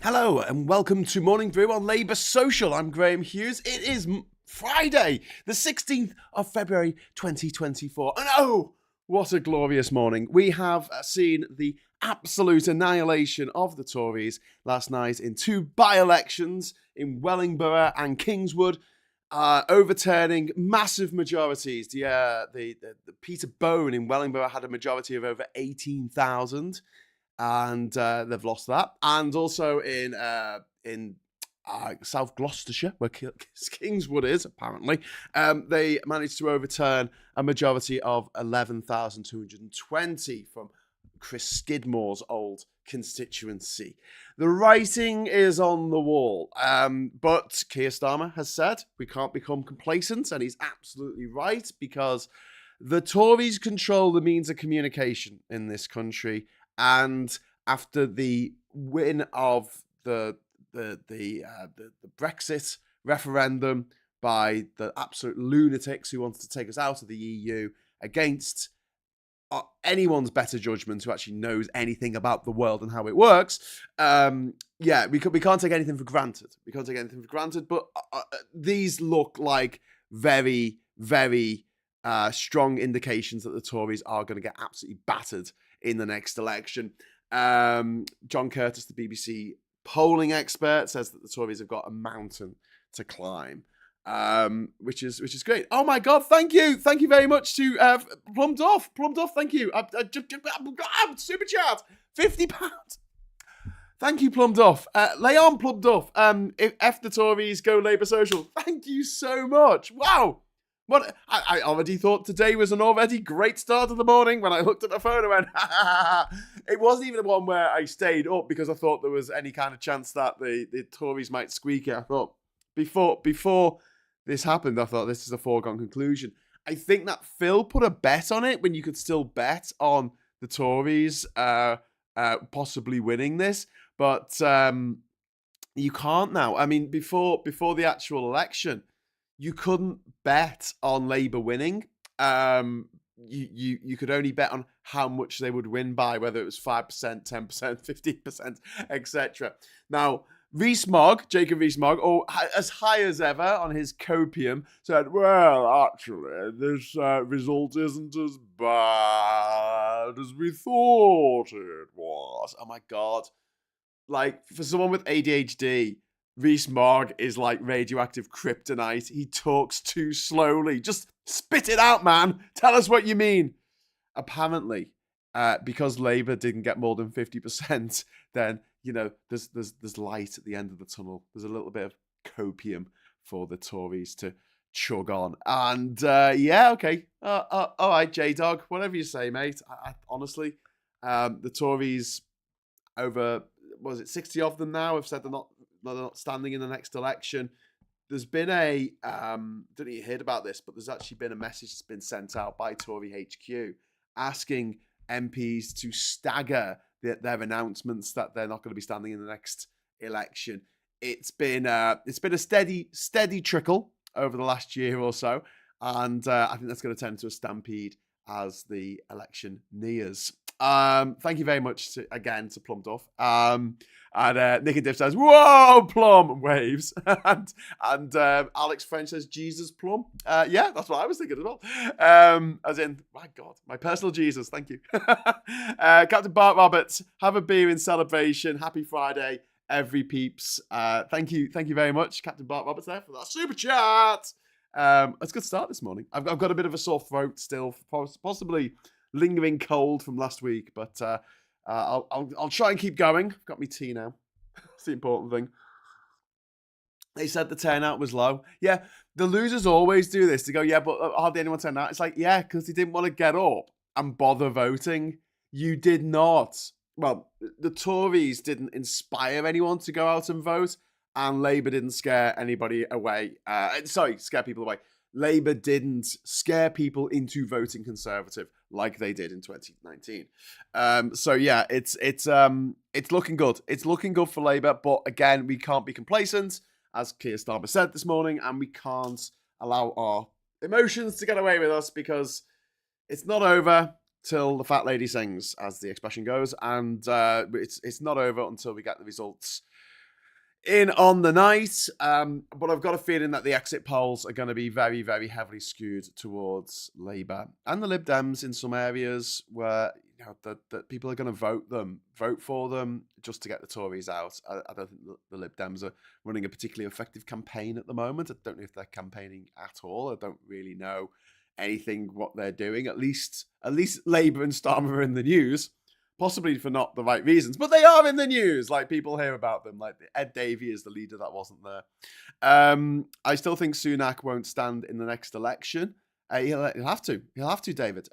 Hello and welcome to Morning Brew on Labour Social. I'm Graham Hughes. It is Friday, the 16th of February 2024. And oh, what a glorious morning. We have seen the absolute annihilation of the Tories last night in two by-elections in Wellingborough and Kingswood, overturning massive majorities. The Peter Bone in Wellingborough had a majority of over 18,000. And they've lost that. And also in South Gloucestershire, where Kingswood is, apparently, they managed to overturn a majority of 11,220 from Chris Skidmore's old constituency. The writing is on the wall, but Keir Starmer has said we can't become complacent, and he's absolutely right, because the Tories control the means of communication in this country. And after the win of the Brexit referendum by the absolute lunatics who wanted to take us out of the EU against anyone's better judgment who actually knows anything about the world and how it works, we can't take anything for granted. We can't take anything for granted, but these look like very, very strong indications that the Tories are going to get absolutely battered in the next election. John Curtis, the BBC polling expert, says that the Tories have got a mountain to climb, which is great. Oh my God! Thank you very much to Plummed Off. Thank you. Super chat, £50. Thank you, Plummed Off. Lay on, Plummed Off. F the Tories, go Labour Social. Thank you so much. Wow. What I already thought today was an already great start of the morning when I looked at the phone and went, ha, ha, ha. It wasn't even one where I stayed up because I thought there was any kind of chance that the Tories might squeak it. I thought before this happened, I thought this is a foregone conclusion. I think that Phil put a bet on it when you could still bet on the Tories possibly winning this, but you can't now. I mean, before the actual election, you couldn't bet on Labour winning. You could only bet on how much they would win by, whether it was 5%, 10%, 15%, etc. Now, Jacob Rees-Mogg, as high as ever on his copium, said, well, actually, this result isn't as bad as we thought it was. Oh my God. Like, for someone with ADHD, Rees-Mogg is like radioactive kryptonite. He talks too slowly. Just spit it out, man. Tell us what you mean. Apparently, because Labour didn't get more than 50%, then, there's light at the end of the tunnel. There's a little bit of copium for the Tories to chug on. And, okay. All right, J-Dog, whatever you say, mate. I honestly, the Tories, over, 60 of them now have said they're not standing in the next election. There's been I don't know if you heard about this, but there's actually been a message that's been sent out by Tory HQ asking MPs to stagger their announcements that they're not going to be standing in the next election. It's been a steady trickle over the last year or so, and I think that's going to turn into a stampede as the election nears. Thank you very much again to Plummed Off. And Nick and Div says, whoa, Plum, and waves. and Alex French says, Jesus, Plum. Yeah, that's what I was thinking as well. As in, my God, my personal Jesus, thank you. Captain Bart Roberts, have a beer in celebration. Happy Friday, every peeps. Thank you very much, Captain Bart Roberts, there for that super chat. It's a good start this morning. I've got a bit of a sore throat still, possibly lingering cold from last week, but I'll try and keep going. I've got my tea now. That's the important thing. They said the turnout was low. Yeah, the losers always do this. They go, yeah, but hardly anyone turned out. It's like, yeah, because they didn't want to get up and bother voting. You did not. Well, the Tories didn't inspire anyone to go out and vote, and Labour didn't scare anybody away. Scare people away. Labour didn't scare people into voting Conservative like they did in 2019. It's looking good. It's looking good for Labour, but again, we can't be complacent, as Keir Starmer said this morning, and we can't allow our emotions to get away with us, because it's not over till the fat lady sings, as the expression goes, and it's not over until we get the results in on the night. But I've got a feeling that the exit polls are going to be very, very heavily skewed towards Labour and the Lib Dems in some areas where that people are going to vote for them just to get the Tories out. I don't think the Lib Dems are running a particularly effective campaign at the moment. I don't know if they're campaigning at all. I don't really know anything what they're doing. At least Labour and Starmer are in the news. Possibly for not the right reasons, but they are in the news. Like, people hear about them. Like, Ed Davey is the leader that wasn't there. I still think Sunak won't stand in the next election. He'll have to. He'll have to, David,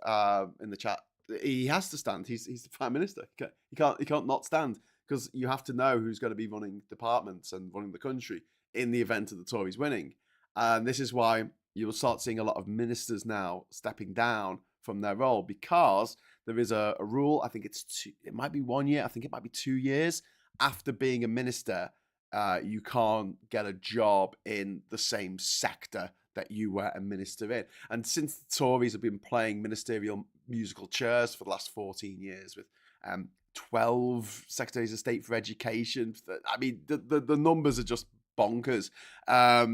in the chat. He has to stand. He's the Prime Minister. He can't not stand, because you have to know who's going to be running departments and running the country in the event of the Tories winning. And this is why you'll start seeing a lot of ministers now stepping down from their role, because there is a rule. I think it might be 1 year. I think it might be 2 years after being a minister. You can't get a job in the same sector that you were a minister in. And since the Tories have been playing ministerial musical chairs for the last 14 years with 12 secretaries of state for education, I mean, the numbers are just bonkers. I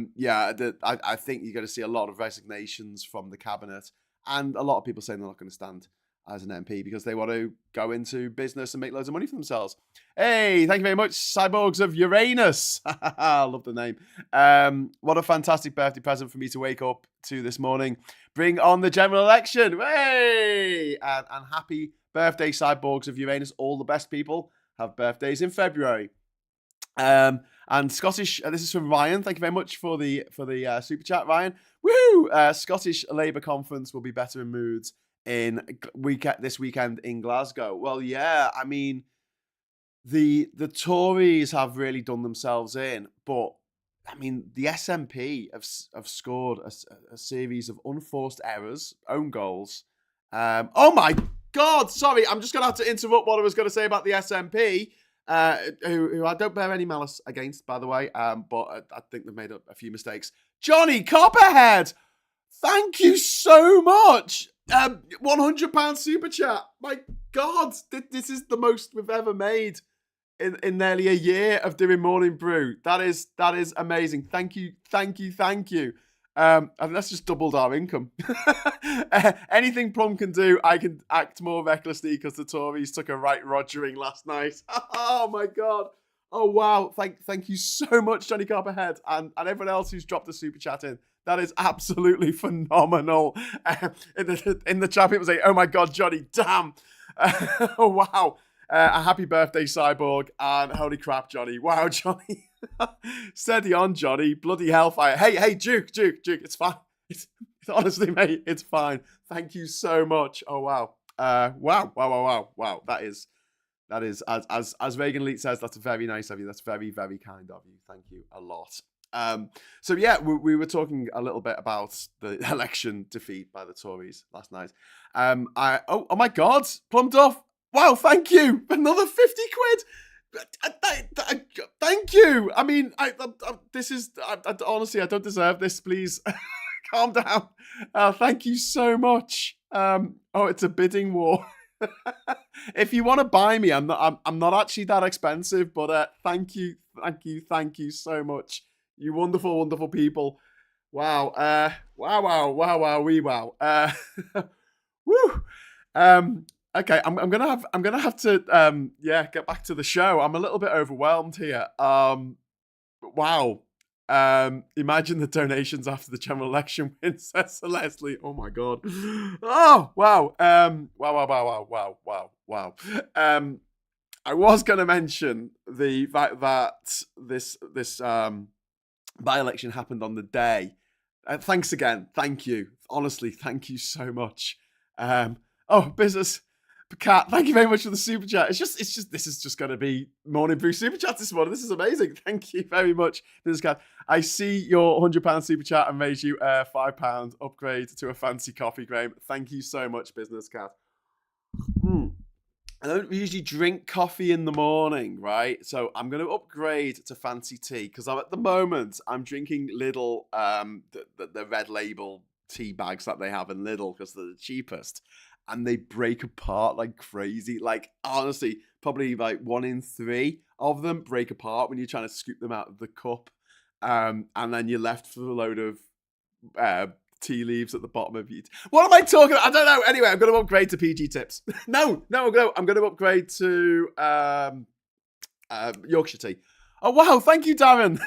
think you're going to see a lot of resignations from the cabinet, and a lot of people saying they're not going to stand as an MP because they want to go into business and make loads of money for themselves. Hey, thank you very much, Cyborgs of Uranus. I love the name. What a fantastic birthday present for me to wake up to this morning. Bring on the general election. Hey! And happy birthday, Cyborgs of Uranus. All the best people have birthdays in February. And Scottish, this is from Ryan. Thank you very much for the super chat, Ryan. Woohoo! Scottish Labour conference will be better in moods this weekend in Glasgow. Well, yeah, I mean, the Tories have really done themselves in, but I mean, the SNP have scored a series of unforced errors, own goals. Oh my God! Sorry, I'm just going to have to interrupt what I was going to say about the SNP. Who I don't bear any malice against, by the way, but I think they've made a few mistakes. Johnny Copperhead, thank you so much. £100 super chat. My God, this is the most we've ever made in nearly a year of doing Morning Brew. That is amazing. Thank you. And that's just doubled our income. Anything Plum can do, I can act more recklessly because the Tories took a right rogering last night. Oh my God. Oh wow. Thank you so much, Johnny Copperhead, and everyone else who's dropped a super chat in. That is absolutely phenomenal. In the chat, people say, "Oh my God, Johnny, damn." Oh wow. A happy birthday, Cyborg, and holy crap, Johnny. Wow, Johnny. Steady on, Johnny. Bloody hellfire. Hey, Duke, it's fine. It's honestly, mate, it's fine. Thank you so much. Oh, wow. Wow. That is, as Reagan Leet says, that's very nice of you. That's very, very kind of you. Thank you a lot. So yeah, we were talking a little bit about the election defeat by the Tories last night. Oh my God, Plum Duff. Wow, thank you. Another 50 quid. Thank you. I mean, this is honestly, I don't deserve this. Please calm down. Thank you so much. It's a bidding war. If you want to buy me, I'm not actually that expensive, but thank you so much. You wonderful, wonderful people. Wow. Wow. Woo. Okay, I'm gonna have to get back to the show. I'm a little bit overwhelmed here. Wow. Imagine the donations after the general election win, says Leslie. Oh my God. Oh wow. Wow. I was gonna mention the fact that this by-election happened on the day. Thanks again. Thank you. Honestly, thank you so much. Business Cat, thank you very much for the super chat. It's just this is just going to be Morning Brew super chat this morning. This is amazing. Thank you very much, Business Cat. I see your £100 super chat and raise you a £5 upgrade to a fancy coffee, Graham. Thank you so much, Business Cat. I don't usually drink coffee in the morning, right? So I'm going to upgrade to fancy tea because at the moment I'm drinking Lidl, the red label tea bags that they have in Lidl because they're the cheapest. and they break apart like crazy. Like, honestly, probably like 1 in 3 of them break apart when you're trying to scoop them out of the cup. And then you're left with a load of uh, tea leaves at the bottom of you. What am I talking about? I don't know. Anyway, I'm going to upgrade to PG tips. No, I'm going to upgrade to Yorkshire tea. Oh, wow. Thank you, Darren.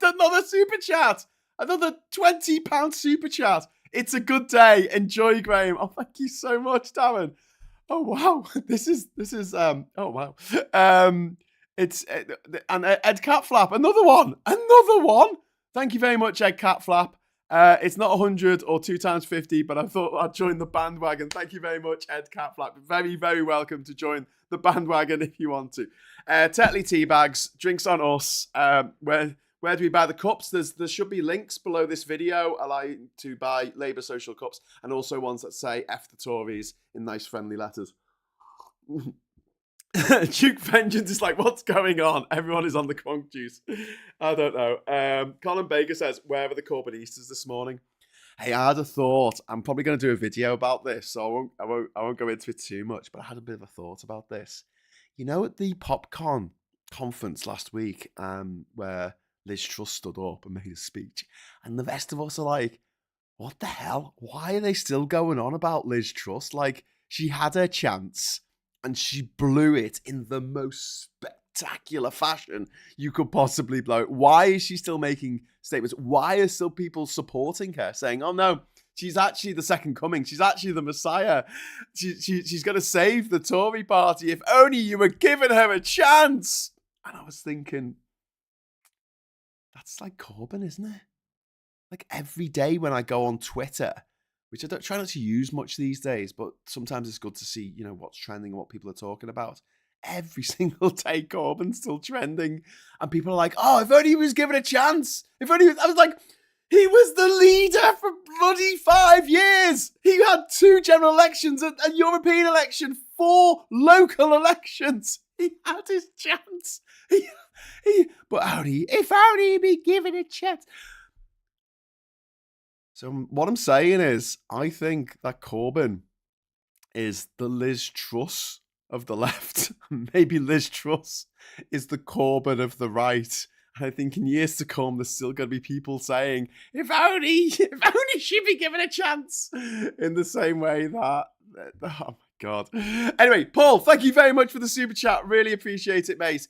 Another super chat. Another £20 super chat. It's a good day. Enjoy, Graham. Oh, thank you so much, Darren. Oh, wow. This is oh, wow. It's, and Ed Catflap. Another one. Thank you very much, Ed Catflap. It's not 100 or 2 times 50, but I thought I'd join the bandwagon. Thank you very much, Ed Catflap. Very, very welcome to join the bandwagon if you want to. Tetley tea bags, drinks on us. Where do we buy the cups? There should be links below this video allowing to buy Labour social cups, and also ones that say F the Tories in nice friendly letters. Duke Vengeance is like, what's going on? Everyone is on the crunk juice. I don't know. Colin Baker says, where are the Corbynistas this morning? Hey, I had a thought. I'm probably going to do a video about this, so I won't go into it too much, but I had a bit of a thought about this. You know, at the PopCon conference last week, where Liz Truss stood up and made a speech, and the rest of us are like, what the hell? Why are they still going on about Liz Truss? Like, she had her chance, and she blew it in the most spectacular fashion you could possibly blow it. Why is she still making statements? Why are still people supporting her, saying, oh no, she's actually the second coming. She's actually the Messiah. She's going to save the Tory party. If only you were giving her a chance. And I was thinking, that's like Corbyn, isn't it? Like every day when I go on Twitter, which I don't try not to use much these days, but sometimes it's good to see, you know, what's trending and what people are talking about. Every single day, Corbyn's still trending. And people are like, oh, if only he was given a chance. I was like, he was the leader for bloody 5 years. He had 2 general elections, a European election, 4 local elections. He had his chance. If only he'd be given a chance. So what I'm saying is, I think that Corbyn is the Liz Truss of the left. Maybe Liz Truss is the Corbyn of the right. And I think in years to come, there's still going to be people saying, if only she'd be given a chance. In the same way that, oh my God. Anyway, Paul, thank you very much for the super chat. Really appreciate it, mate.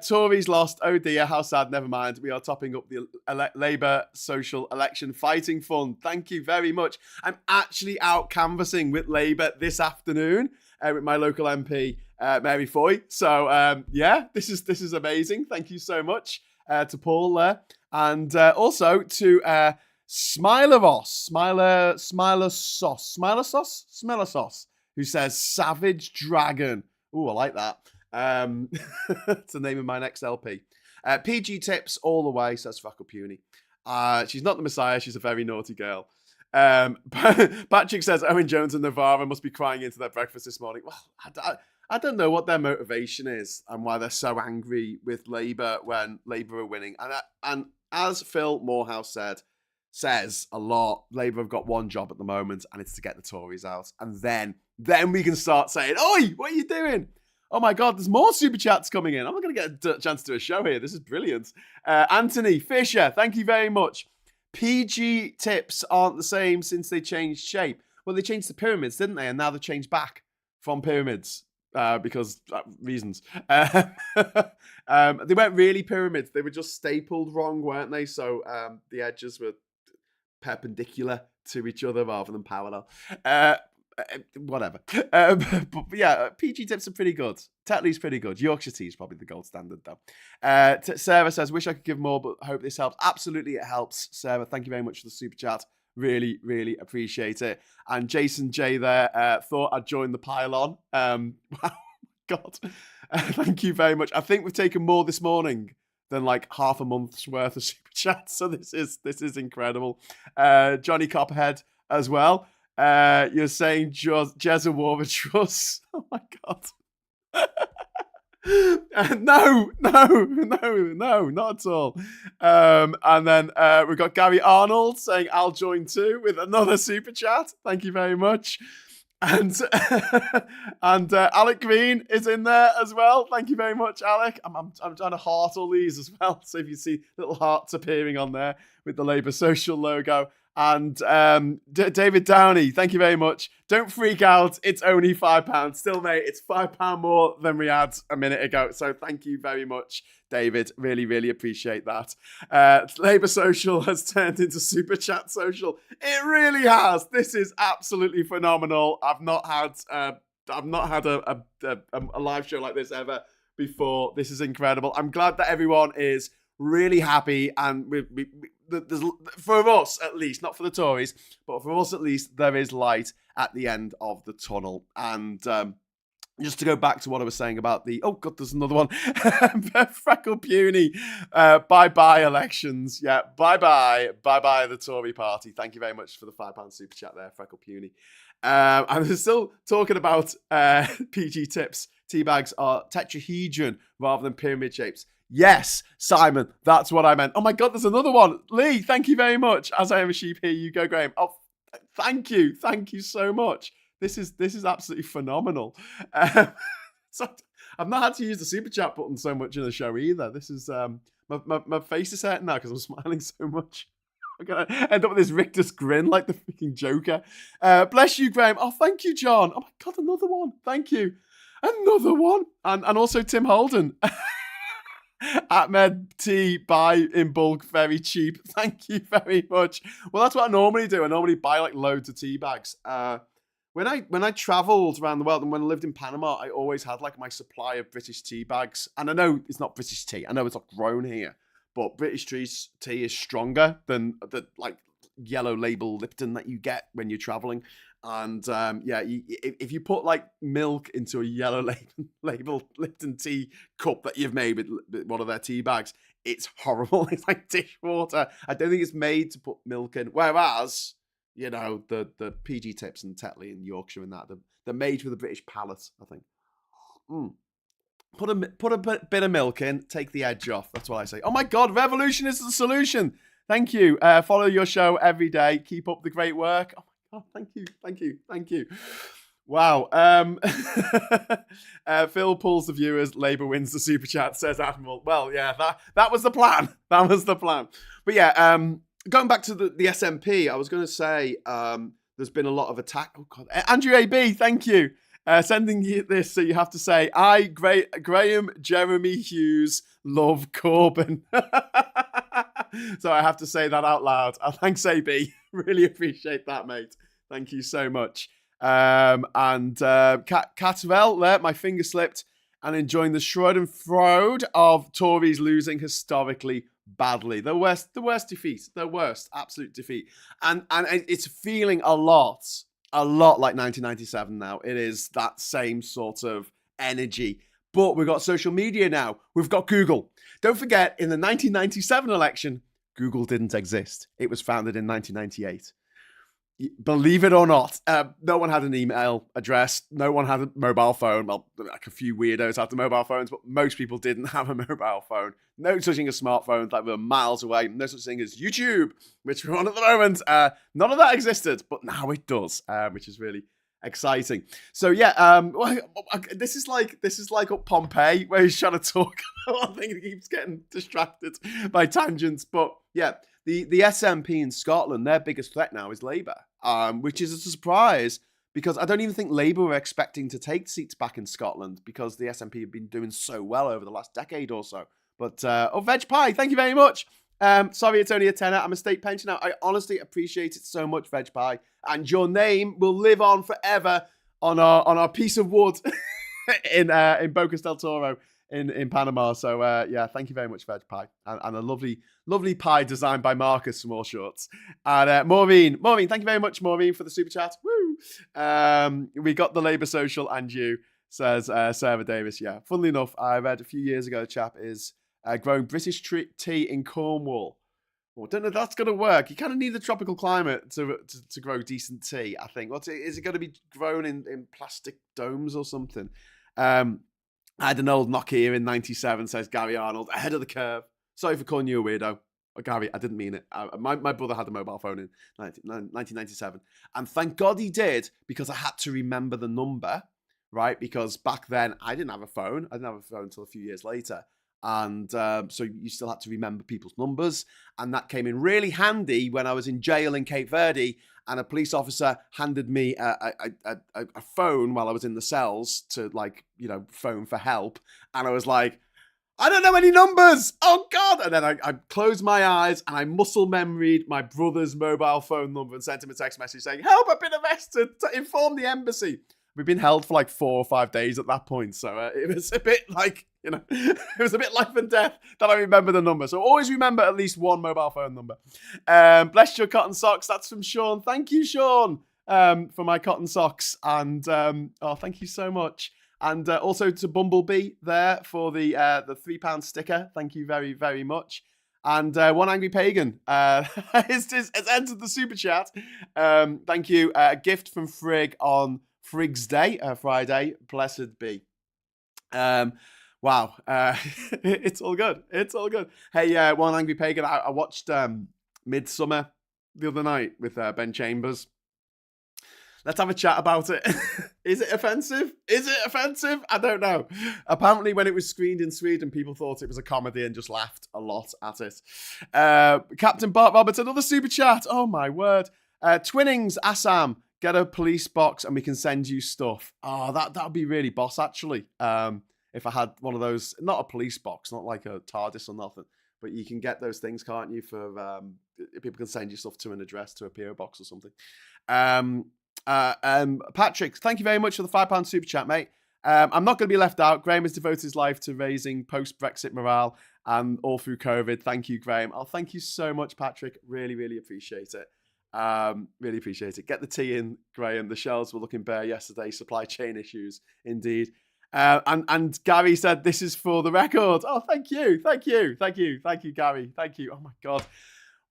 Tories lost. Oh dear, how sad. Never mind. We are topping up the Labour Social Election Fighting Fund. Thank you very much. I'm actually out canvassing with Labour this afternoon with my local MP, Mary Foy. So yeah, this is amazing. Thank you so much to Paul there, and also to Smiler Sauce, who says Savage Dragon. Oh, I like that. It's the name of my next LP. PG tips all the way, says Fakupuni. She's not the Messiah, she's a very naughty girl. Patrick says Owen Jones and Navarra must be crying into their breakfast this morning. Well, I don't know what their motivation is and why they're so angry with Labour when Labour are winning. And as Phil Morehouse says a lot, Labour have got one job at the moment, and it's to get the Tories out. And then we can start saying, oi, what are you doing? Oh my God, there's more super chats coming in. I'm not going to get a chance to do a show here. This is brilliant. Anthony Fisher, thank you very much. PG tips aren't the same since they changed shape. Well, they changed the pyramids, didn't they? And now they've changed back from pyramids because reasons. They weren't really pyramids. They were just stapled wrong, weren't they? So the edges were perpendicular to each other rather than parallel. Whatever. But yeah, PG tips are pretty good. Tetley's pretty good. Yorkshire tea is probably the gold standard, though. Sarah says, wish I could give more, but hope this helps. Absolutely, it helps, Sarah. Thank you very much for the super chat. Really, really appreciate it. And Jason J there thought I'd join the pile on. Wow, God. Thank you very much. I think we've taken more this morning than like half a month's worth of super chats. So this is incredible. Johnny Copperhead as well. You're saying Jezza wore a truss. Oh my God. No, not at all. And then we've got Gary Arnold saying I'll join too with another super chat. Thank you very much. And and Alec Green is in there as well. Thank you very much, Alec. I'm trying to heart all these as well. So if you see little hearts appearing on there with the Labour Social logo. And David Downey, thank you very much. Don't freak out. It's only £5. Still, mate, it's £5 more than we had a minute ago. So thank you very much, David. Really, really appreciate that. Labour Social has turned into Super Chat Social. It really has. This is absolutely phenomenal. I've not had a live show like this ever before. This is incredible. I'm glad that everyone is really happy, and for us at least, not for the Tories, but for us at least, there is light at the end of the tunnel. And just to go back to what I was saying about oh God, there's another one. Freckle Puny. Bye-bye elections. Yeah, bye-bye the Tory party. Thank you very much for the £5 super chat there, Freckle Puny. And we're still talking about PG tips. Tea bags are tetrahedron rather than pyramid shapes. Yes, Simon, that's what I meant. Oh my God, there's another one. Lee, thank you very much. As I am a sheep, here you go, Graham. Oh, thank you so much. This is absolutely phenomenal. So I've not had to use the super chat button so much in the show either. This is my face is hurting now because I'm smiling so much. I'm gonna end up with this rictus grin like the freaking Joker. Bless you, Graham. Oh, thank you, John. Oh my God, another one. Thank you. Another one. And also Tim Holden. Ahmed tea, buy in bulk, very cheap. Thank you very much. Well, that's what I normally do. I normally buy like loads of tea bags. When I traveled around the world and when I lived in Panama, I always had like my supply of British tea bags. And I know it's not British tea. I know it's not grown here, but British tea is stronger than the like yellow label Lipton that you get when you're traveling. And if you put like milk into a yellow label Lipton tea cup that you've made with one of their tea bags, it's horrible. It's like dishwater. I don't think it's made to put milk in. Whereas, you know, the PG tips and Tetley and Yorkshire and that, they're made for the British palate, I think. Put a bit of milk in, take the edge off. That's what I say. Oh my God, revolution is the solution. Thank you. Follow your show every day. Keep up the great work. Oh, thank you. Wow. Phil pulls the viewers. Labour wins the super chat, says Admiral. Well, yeah, that was the plan. That was the plan. But yeah, going back to the SNP, I was going to say there's been a lot of attack. Oh God, Andrew AB, thank you. Sending you this, so you have to say, Graham Jeremy Hughes love Corbyn. So I have to say that out loud. Thanks, AB. Really appreciate that, mate. Thank you so much. And Catterell there, my finger slipped, and enjoying the Schadenfreude of Tories losing historically badly. The worst defeat, the worst absolute defeat. And it's feeling a lot like 1997 now. It is that same sort of energy. But we've got social media now. We've got Google. Don't forget, in the 1997 election, Google didn't exist. It was founded in 1998. Believe it or not, no one had an email address. No one had a mobile phone. Well, like a few weirdos had the mobile phones, but most people didn't have a mobile phone. No such thing as smartphones, like we were miles away. No such thing as YouTube, which we're on at the moment. None of that existed, but now it does, which is really exciting. So yeah, this is like up Pompeii, where he's trying to talk. I think he keeps getting distracted by tangents, but yeah. The SNP in Scotland, their biggest threat now is Labour, which is a surprise because I don't even think Labour were expecting to take seats back in Scotland because the SNP have been doing so well over the last decade or so. But, Veg Pie, thank you very much. Sorry, it's only a tenner. I'm a state pensioner. I honestly appreciate it so much, Veg Pie. And your name will live on forever on our piece of wood in Bocas del Toro. In Panama. So, yeah, thank you very much, Veg Pie. And a lovely pie designed by Marcus from All Shorts. And Maureen, thank you very much, Maureen, for the super chat. Woo! We got the Labour Social and you, says Sarah Davis. Yeah, funnily enough, I read a few years ago, the chap is growing British tea in Cornwall. Well, I don't know if that's going to work. You kind of need a tropical climate to grow decent tea, I think. Is it going to be grown in plastic domes or something? I had an old knock here in 97, says Gary Arnold, ahead of the curve. Sorry for calling you a weirdo. Oh, Gary, I didn't mean it. My brother had a mobile phone in 1997. And thank God he did, because I had to remember the number, right? Because back then I didn't have a phone. I didn't have a phone until a few years later. And so you still had to remember people's numbers. And that came in really handy when I was in jail in Cape Verde, and a police officer handed me a phone while I was in the cells to, like, phone for help. And I was like, I don't know any numbers. Oh, God. And then I closed my eyes and I muscle memoried my brother's mobile phone number and sent him a text message saying, help, I've been arrested. Inform the embassy. We've been held for like 4 or 5 days at that point. So it was a bit like, it was a bit life and death that I remember the number. So always remember at least one mobile phone number. Bless your cotton socks. That's from Sean. Thank you, Sean, for my cotton socks. And thank you so much. And also to Bumblebee there for the £3 sticker. Thank you very, very much. And One Angry Pagan has entered the super chat. Thank you. A gift from Frigg on Frigg's Day, Friday. Blessed be. Wow. It's all good. It's all good. Hey, One Angry Pagan, I watched Midsummer the other night with Ben Chambers. Let's have a chat about it. Is it offensive? Is it offensive? I don't know. Apparently, when it was screened in Sweden, people thought it was a comedy and just laughed a lot at it. Captain Bart Roberts, another super chat. Oh, my word. Twinnings, Assam, get a police box and we can send you stuff. Oh, that would be really boss, actually. If I had one of those, not a police box, not like a TARDIS or nothing, but you can get those things, can't you, for people can send you stuff to an address, to a PO box or something. Patrick, thank you very much for the £5 super chat, mate. I'm not going to be left out. Graham has devoted his life to raising post-Brexit morale and all through COVID. Thank you, Graham. Oh, thank you so much, Patrick. Really, really appreciate it. Really appreciate it. Get the tea in, Graham. The shelves were looking bare yesterday. Supply chain issues, indeed. And Gary said, this is for the record. Oh, thank you. Thank you, Gary. Thank you. Oh, my God.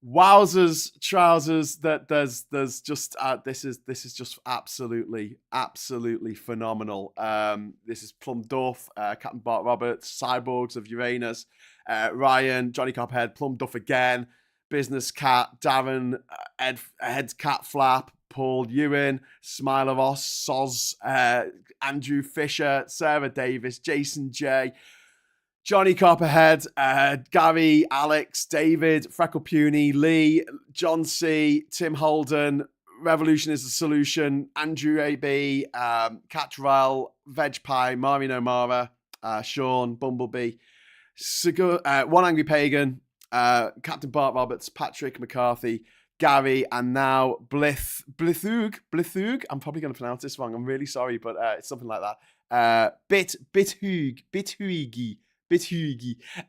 Wowzers, trousers! That there's just this is just absolutely phenomenal. This is Plum Duff, Captain Bart Roberts, Cyborgs of Uranus, Ryan, Johnny Cophead, Plum Duff again, Business Cat, Darren, Head's Cat Flap, Paul Ewan, Smiler Ross, Soz, Andrew Fisher, Sarah Davis, Jason J, Johnny Copperhead, Gary, Alex, David, Freckle Puny, Lee, John C, Tim Holden, Revolution is the Solution, Andrew AB, Catrell, Veg Pie, Maureen O'Mara, Sean, Bumblebee, One Angry Pagan, Captain Bart Roberts, Patrick McCarthy, Gary, and now Blithug. I'm probably going to pronounce this wrong. I'm really sorry, but it's something like that. Bithuigi.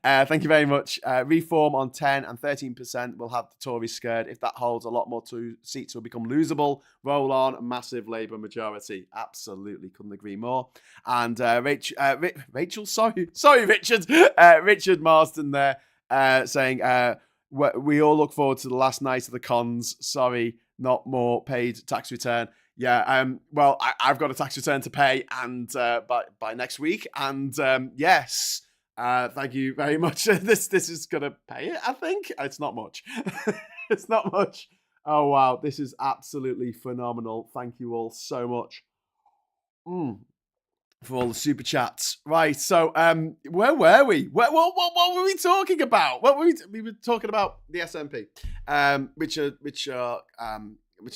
Thank you very much. Reform on 10 and 13% will have the Tories scared. If that holds, a lot more seats will become losable. Roll on, massive Labour majority. Absolutely, couldn't agree more. And Rachel, sorry, Richard. Richard Marsden there saying, we all look forward to the last night of the cons. Sorry, not more paid tax return. Yeah, well, I've got a tax return to pay, and by next week. And yes. Thank you very much. This is gonna pay it, I think. It's not much. It's not much. Oh wow, this is absolutely phenomenal. Thank you all so much for all the super chats. Right, so where were we? What were we talking about? We were talking about the SNP, which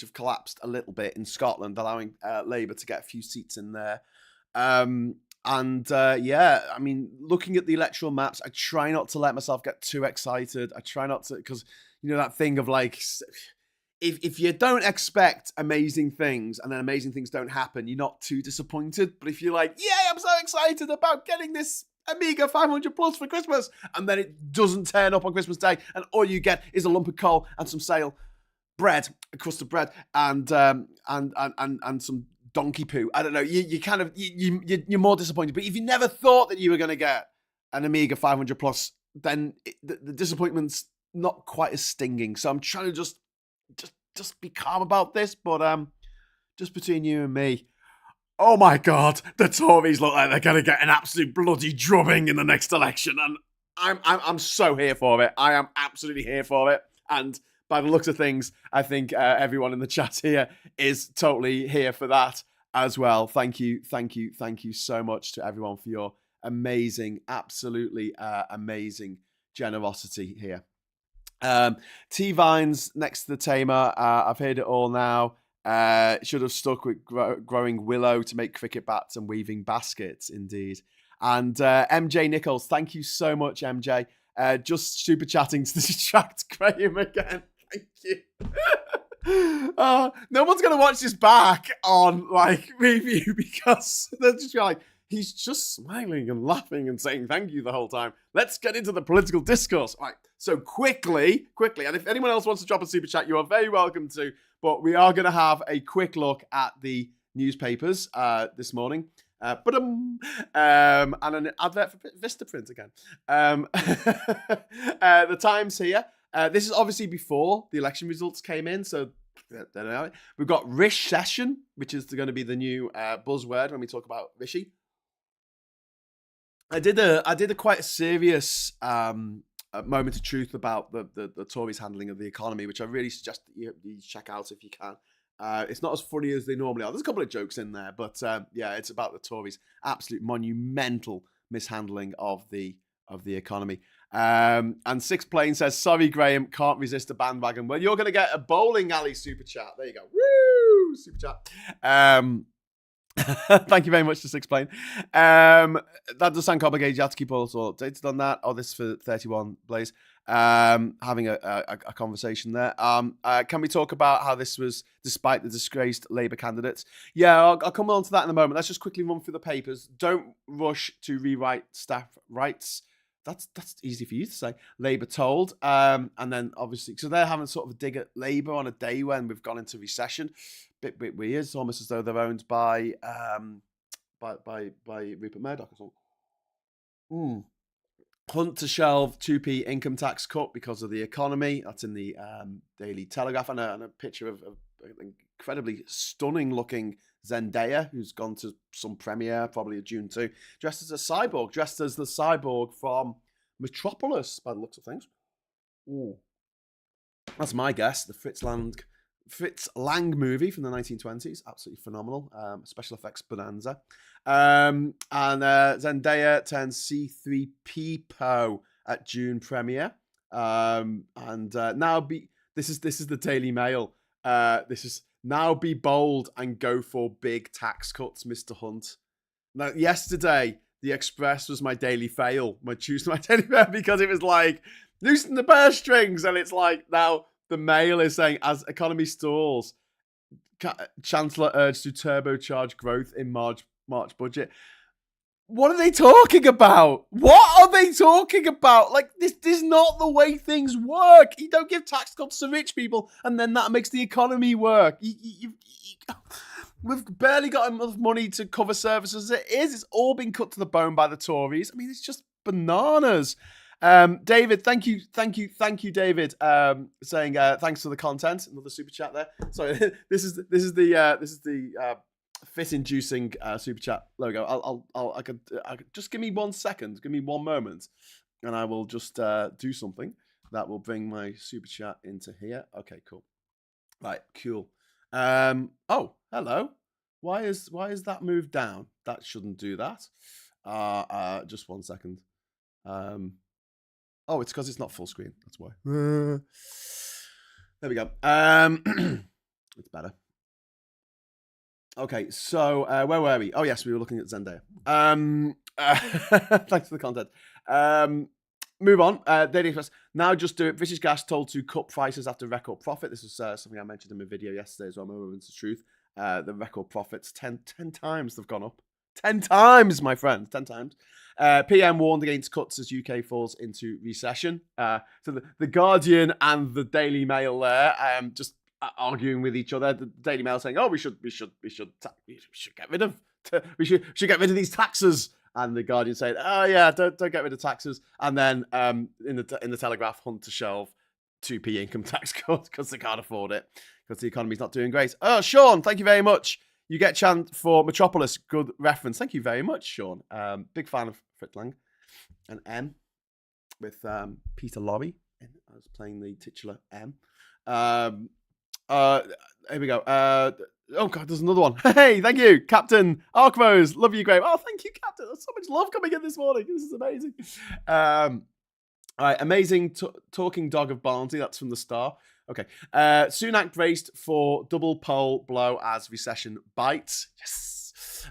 have collapsed a little bit in Scotland, allowing Labour to get a few seats in there. Yeah, I mean, looking at the electoral maps, I try not to let myself get too excited. I try not to, because, that thing of like, if you don't expect amazing things and then amazing things don't happen, you're not too disappointed. But if you're like, yeah, I'm so excited about getting this Amiga 500 Plus for Christmas, and then it doesn't turn up on Christmas Day, and all you get is a lump of coal and some stale bread, a crust of bread, and some donkey poo. I don't know. You're more disappointed. But if you never thought that you were going to get an Amiga 500 Plus, then the disappointment's not quite as stinging. So I'm trying to just be calm about this. But just between you and me, oh my God, the Tories look like they're going to get an absolute bloody drubbing in the next election, and I'm so here for it. I am absolutely here for it. And by the looks of things, I think everyone in the chat here is totally here for that as well. Thank you so much to everyone for your amazing, absolutely amazing generosity here. T Vines next to the tamer. I've heard it all now. Should have stuck with growing willow to make cricket bats and weaving baskets. Indeed. And MJ Nichols, thank you so much, MJ. Just super chatting to distract Graham again. Thank you. No one's gonna watch this back on like review because they're just like, he's just smiling and laughing and saying thank you the whole time. Let's get into the political discourse. All right. So quickly, and if anyone else wants to drop a super chat, you are very welcome to. But we are going to have a quick look at the newspapers this morning. And an advert for Vistaprint again. The Times here. This is obviously before the election results came in, so we've got Rish Session, which is going to be the new buzzword when we talk about Rishi. I did a quite serious moment of truth about the Tories' handling of the economy, which I really suggest that you check out if you can. It's not as funny as they normally are. There's a couple of jokes in there, but yeah, it's about the Tories' absolute monumental mishandling of the economy. And Six Plane says, "Sorry, Graham, can't resist a bandwagon." Well, you're going to get a bowling alley super chat. There you go. Woo! Super chat. Thank you very much to Six Plane. That does sound complicated. You have to keep also updated on that. Oh, this is for 31 Blaze. Having a conversation there. Can we talk about how this was despite the disgraced Labour candidates? Yeah, I'll come on to that in a moment. Let's just quickly run through the papers. Don't rush to rewrite staff rights. That's easy for you to say. Labour told. And then obviously, so they're having sort of a dig at Labour on a day when we've gone into recession. Bit weird. It's almost as though they're owned by Rupert Murdoch or something. Hunt to shelve 2p income tax cut because of the economy. That's in the Daily Telegraph, and a picture of an incredibly stunning looking Zendaya, who's gone to some premiere, probably a June 2, dressed as a cyborg, dressed as the cyborg from Metropolis, by the looks of things. Ooh. That's my guess. The Fritz Lang movie from the 1920s, absolutely phenomenal. Special effects bonanza. And Zendaya turns C3PO at June premiere. Now this is the Daily Mail. This is now be bold and go for big tax cuts, Mr. Hunt. Now, yesterday the Express was my daily fail, my daily fail, because it was like loosen the purse strings, and it's like now. The Mail is saying, as economy stalls, Chancellor urged to turbocharge growth in March budget. What are they talking about? What are they talking about? Like, this is not the way things work. You don't give tax cuts to rich people, and then that makes the economy work. We've barely got enough money to cover services as it is. It's all been cut to the bone by the Tories. I mean, it's just bananas. David, thank you, David. Saying thanks for the content. Another super chat there. Sorry, this is the fit-inducing super chat logo. I could just give me 1 second, give me 1 moment, and I will just do something that will bring my super chat into here. Okay, cool. Right, cool. Oh, hello. Why is that moved down? That shouldn't do that. Just 1 second. Oh, it's because it's not full screen. That's why. There we go. It's better. Okay, so where were we? Oh, yes, we were looking at Zendaya. Thanks for the content. Move on. Daily Express. Now just do it. British Gas told to cut prices after record profit. This was something I mentioned in my video yesterday as well. Moments of truth. The record profits 10 times they've gone up. 10 times, my friend. 10 times. PM warned against cuts as UK falls into recession. So the Guardian and the Daily Mail there just arguing with each other. The Daily Mail saying, "Oh, we should get rid of these taxes," and the Guardian saying, "Oh yeah, don't get rid of taxes." And then in the Telegraph, Hunt to shelve 2p income tax cut because they can't afford it because the economy's not doing great. Oh, Sean, thank you very much. You get chant for Metropolis. Good reference. Thank you very much, Sean. Big fan of Fritz Lang and M. with Peter Lorre. I was playing the titular M. Um, here we go. Oh God, there's another one. Hey, thank you, Captain Arkmos. Love you, Graham. Oh, thank you, Captain. There's so much love coming in this morning. This is amazing. All right, amazing talking dog of Barnsley. That's from the Star. Okay. Sunak braced for double poll blow as recession bites. Yes.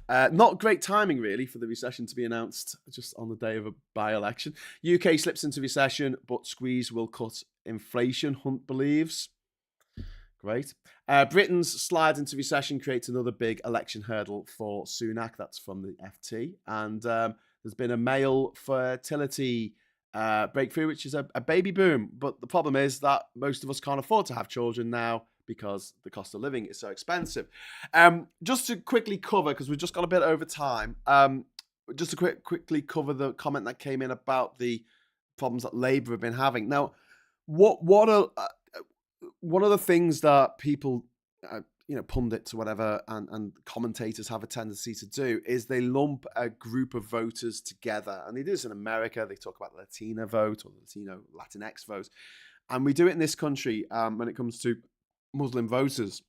Not great timing, really, for the recession to be announced just on the day of a by-election. UK slips into recession, but squeeze will cut inflation, Hunt believes. Great. Britain's slide into recession creates another big election hurdle for Sunak. That's from the FT. And there's been a male fertility breakthrough, which is a baby boom. But the problem is that most of us can't afford to have children now because the cost of living is so expensive. Just to quickly cover, because we've just got a bit over time, just to quickly cover the comment that came in about the problems that Labour have been having. Now, one of the things that people, pundits or whatever, and commentators have a tendency to do is they lump a group of voters together. And they do this in America. They talk about the Latino vote or the Latinx vote. And we do it in this country when it comes to Muslim voters,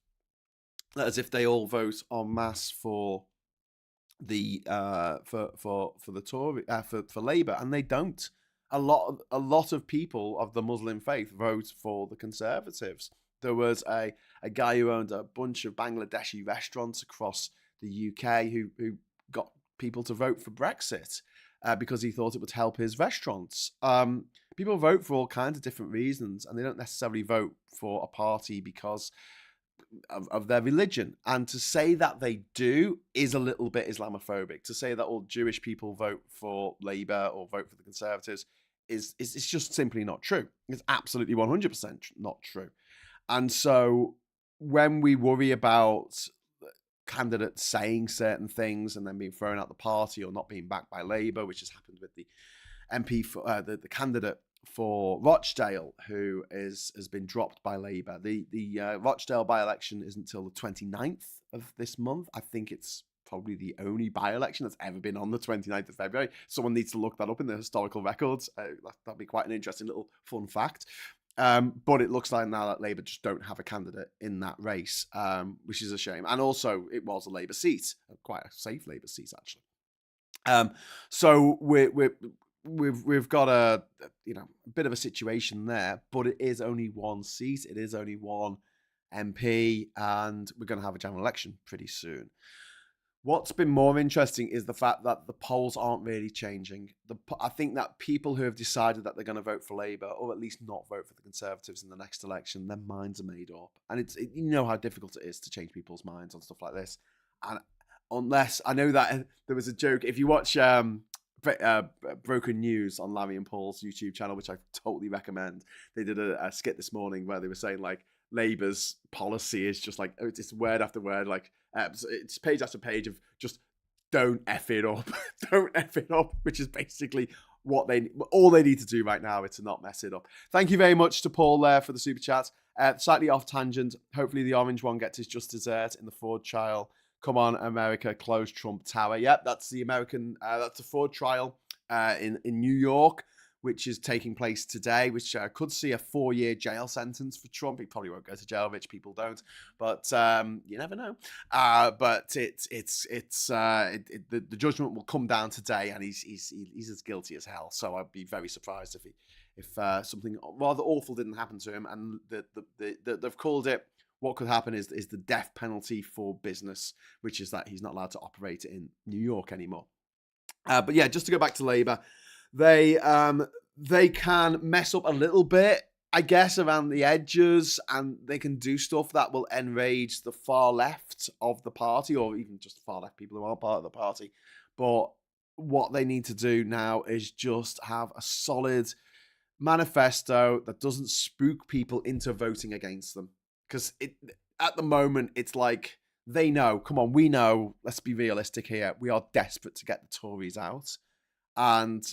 as if they all vote en masse for the Tory for Labour, and they don't. A lot of people of the Muslim faith vote for the Conservatives. There was a guy who owned a bunch of Bangladeshi restaurants across the UK who got people to vote for Brexit because he thought it would help his restaurants. People vote for all kinds of different reasons, and they don't necessarily vote for a party because of their religion. And to say that they do is a little bit Islamophobic. To say that all Jewish people vote for Labour or vote for the Conservatives is just simply not true. It's absolutely 100% not true. And so when we worry about candidates saying certain things and then being thrown out the party or not being backed by Labour, which has happened with the MP for the candidate for Rochdale, who has been dropped by Labour. The Rochdale by-election isn't until the 29th of this month. I think it's probably the only by-election that's ever been on the 29th of February. Someone needs to look that up in the historical records. That'd be quite an interesting little fun fact. But it looks like now that Labour just don't have a candidate in that race, which is a shame. And also, it was a Labour seat, quite a safe Labour seat, actually. So we've got a bit of a situation there, but it is only one seat. It is only one MP, and we're going to have a general election pretty soon. What's been more interesting is the fact that the polls aren't really changing. I think that people who have decided that they're going to vote for Labour, or at least not vote for the Conservatives in the next election, their minds are made up. And you know how difficult it is to change people's minds on stuff like this. And unless, I know that there was a joke, if you watch Broken News on Larry and Paul's YouTube channel, which I totally recommend, they did a skit this morning where they were saying like Labour's policy is just like, it's word after word, like it's page after page of just don't F it up, don't F it up, which is basically all they need to do right now is to not mess it up. Thank you very much to Paul there for the super chat. Slightly off tangent. Hopefully the orange one gets his just dessert in the Ford trial. Come on, America, close Trump Tower. Yep, that's the American, that's a Ford trial in New York, which is taking place today, which could see a 4-year jail sentence for Trump. He probably won't go to jail, rich people don't, but you never know. But the judgment will come down today, and he's as guilty as hell. So I'd be very surprised if something rather awful didn't happen to him, and they've called it. What could happen is the death penalty for business, which is that he's not allowed to operate in New York anymore. But yeah, just to go back to Labour, they can mess up a little bit, I guess, around the edges, and they can do stuff that will enrage the far left of the party, or even just far left people who aren't part of the party. But what they need to do now is just have a solid manifesto that doesn't spook people into voting against them. Because at the moment, it's like they know, come on, we know, let's be realistic here. We are desperate to get the Tories out. And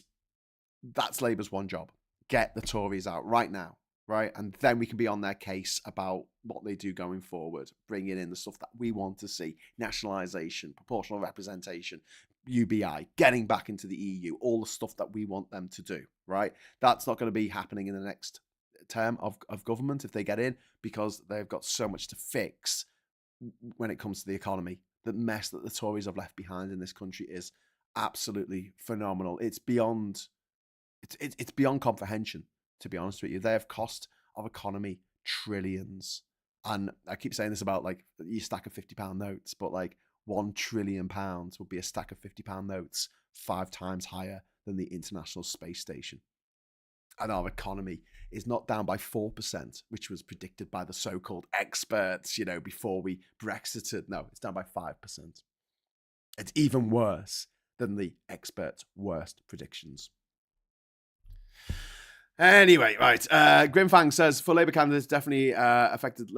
that's Labour's one job. Get the Tories out right now, right? And then we can be on their case about what they do going forward, bringing in the stuff that we want to see, nationalisation, proportional representation, UBI, getting back into the EU, all the stuff that we want them to do, right? That's not going to be happening in the next term of government if they get in, because they've got so much to fix when it comes to the economy. The mess that the Tories have left behind in this country is absolutely phenomenal. It's beyond comprehension, to be honest with you. They have cost of economy trillions. And I keep saying this about like you stack of £50 notes, but like £1 trillion would be a stack of £50 notes 5 times higher than the International Space Station. And our economy is not down by 4%, which was predicted by the so-called experts, before we Brexited. No, it's down by 5%. It's even worse than the experts' worst predictions. Anyway, right. Grimfang says, for Labour candidates, definitely affected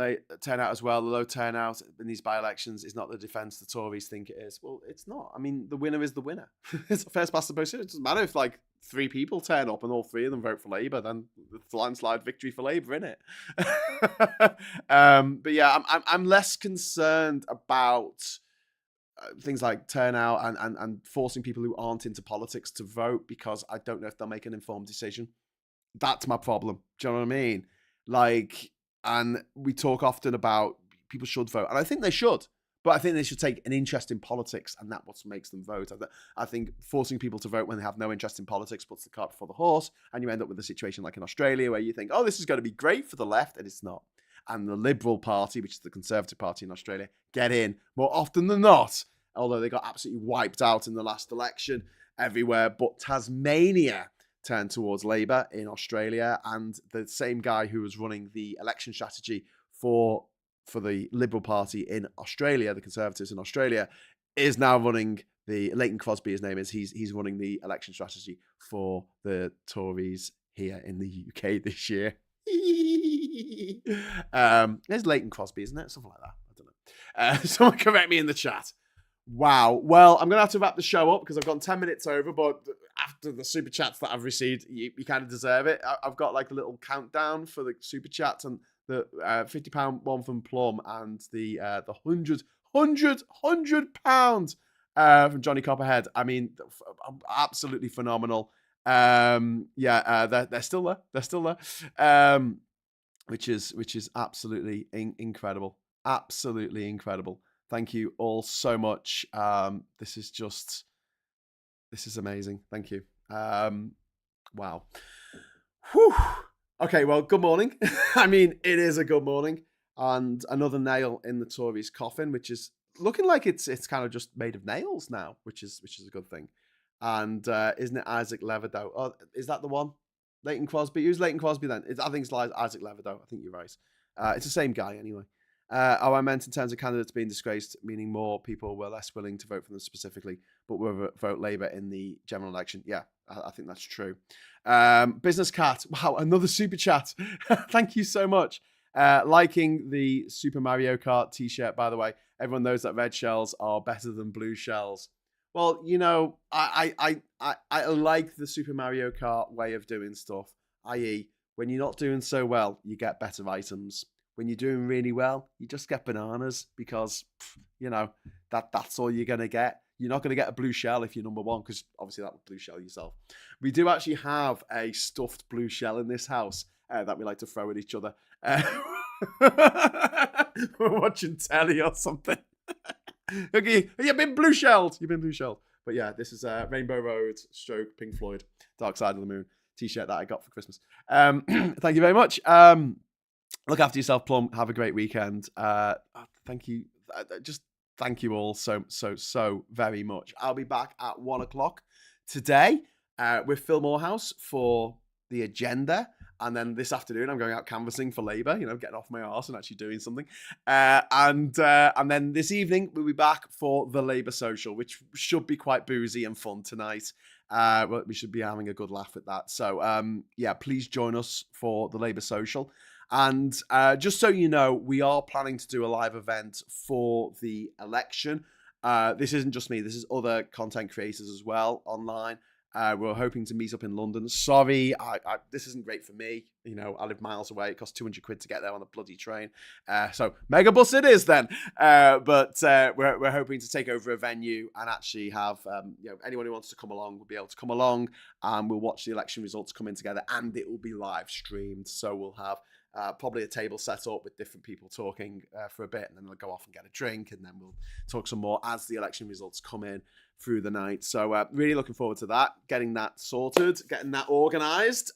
turnout as well. The low turnout in these by-elections is not the defence the Tories think it is. Well, it's not. I mean, the winner is the winner. It's a first past the post. It doesn't matter if like 3 people turn up and all 3 of them vote for Labour, then it's a landslide victory for Labour, isn't it? But yeah, I'm less concerned about things like turnout and forcing people who aren't into politics to vote, because I don't know if they'll make an informed decision. That's my problem. Do you know what I mean? Like, and we talk often about people should vote, and I think they should, but I think they should take an interest in politics, and that's what makes them vote. I think forcing people to vote when they have no interest in politics puts the cart before the horse, and you end up with a situation like in Australia where you think, oh, this is going to be great for the left, and it's not. And the Liberal Party, which is the Conservative Party in Australia, get in more often than not, although they got absolutely wiped out in the last election everywhere but Tasmania turned towards Labour in Australia, and the same guy who was running the election strategy for the Liberal Party in Australia, the Conservatives in Australia, is now running Leighton Crosby, his name is, he's running the election strategy for the Tories here in the UK this year. There's Leighton Crosby, isn't it? Something like that. I don't know. Someone correct me in the chat. Wow. Well, I'm going to have to wrap the show up because I've gone 10 minutes over, but after the super chats that I've received, you kind of deserve it. I've got like a little countdown for the super chats, and the £50 one from Plum, and the £100 from Johnny Copperhead. I mean, absolutely phenomenal. They're still there. They're still there. Which is absolutely incredible. Absolutely incredible. Thank you all so much. This is amazing. Thank you. Wow. Whew. Okay, well, good morning. I mean, it is a good morning. And another nail in the Tories' coffin, which is looking like it's kind of just made of nails now, which is a good thing. And isn't it Isaac Leverdow? Oh, is that the one? Leighton Crosby? Who's Leighton Crosby then? I think it's Isaac Leverdow. I think you're right. It's the same guy anyway. I meant in terms of candidates being disgraced, meaning more people were less willing to vote for them specifically, but will vote Labour in the general election. Yeah, I think that's true. Business Cat, wow, another super chat. Thank you so much. Liking the Super Mario Kart t-shirt, by the way. Everyone knows that red shells are better than blue shells. Well, I like the Super Mario Kart way of doing stuff, i.e., when you're not doing so well, you get better items. When you're doing really well, you just get bananas because, that's all you're going to get. You're not going to get a blue shell if you're number one, because obviously that would blue shell yourself. We do actually have a stuffed blue shell in this house that we like to throw at each other. We're watching telly or something. Okay, you've been blue shelled. But yeah, this is Rainbow Road / Pink Floyd, Dark Side of the Moon t-shirt that I got for Christmas. Thank you very much. Look after yourself, Plum. Have a great weekend. Thank you. Just thank you all so very much. I'll be back at 1:00 today with Phil Morehouse for the agenda. And then this afternoon, I'm going out canvassing for Labour, getting off my arse and actually doing something. And then this evening, we'll be back for the Labour Social, which should be quite boozy and fun tonight. We should be having a good laugh at that. So, please join us for the Labour Social. And just so you know, we are planning to do a live event for the election. This isn't just me. This is other content creators as well online. We're hoping to meet up in London. Sorry, this isn't great for me. You know, I live miles away. It costs 200 quid to get there on a bloody train. So megabus it is then. But we're hoping to take over a venue and actually have anyone who wants to come along will be able to come along, and we'll watch the election results come in together, and it will be live streamed. So we'll have probably a table set up with different people talking for a bit, and then we'll go off and get a drink, and then we'll talk some more as the election results come in through the night. So really looking forward to that, getting that sorted, getting that organised.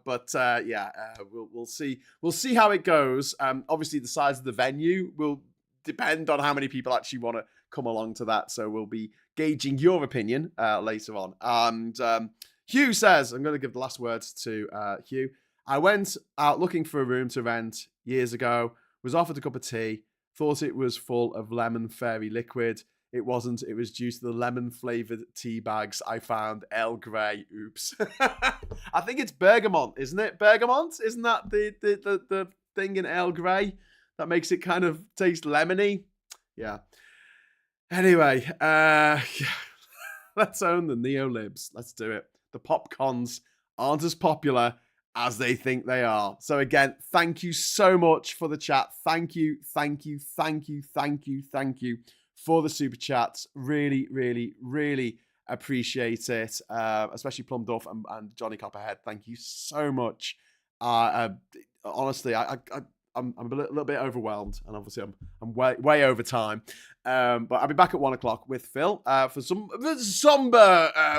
We'll see. We'll see how it goes. Obviously, the size of the venue will depend on how many people actually want to come along to that. So we'll be gauging your opinion later on. And Hugh says, I'm going to give the last words to Hugh. I went out looking for a room to rent years ago, was offered a cup of tea, thought it was full of lemon fairy liquid. It wasn't. It was due to the lemon-flavored tea bags I found. Earl Grey. Oops. I think it's bergamot, isn't it? Bergamot? Isn't that the thing in Earl Grey that makes it kind of taste lemony? Yeah. Anyway, let's own the neolibs. Let's do it. The popcons aren't as popular as they think they are. So again, thank you so much for the chat. Thank you for the super chats. Really, really, really appreciate it. Especially Plum Duff and Johnny Copperhead. Thank you so much. Honestly, I'm a little bit overwhelmed, and obviously I'm way over time. But I'll be back at 1 o'clock with Phil for some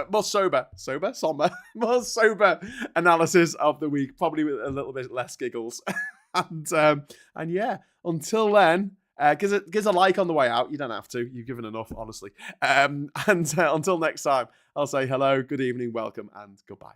more sober analysis of the week, probably with a little bit less giggles. and yeah, until then, give a like on the way out. You don't have to. You've given enough, honestly. Until next time, I'll say hello, good evening, welcome, and goodbye.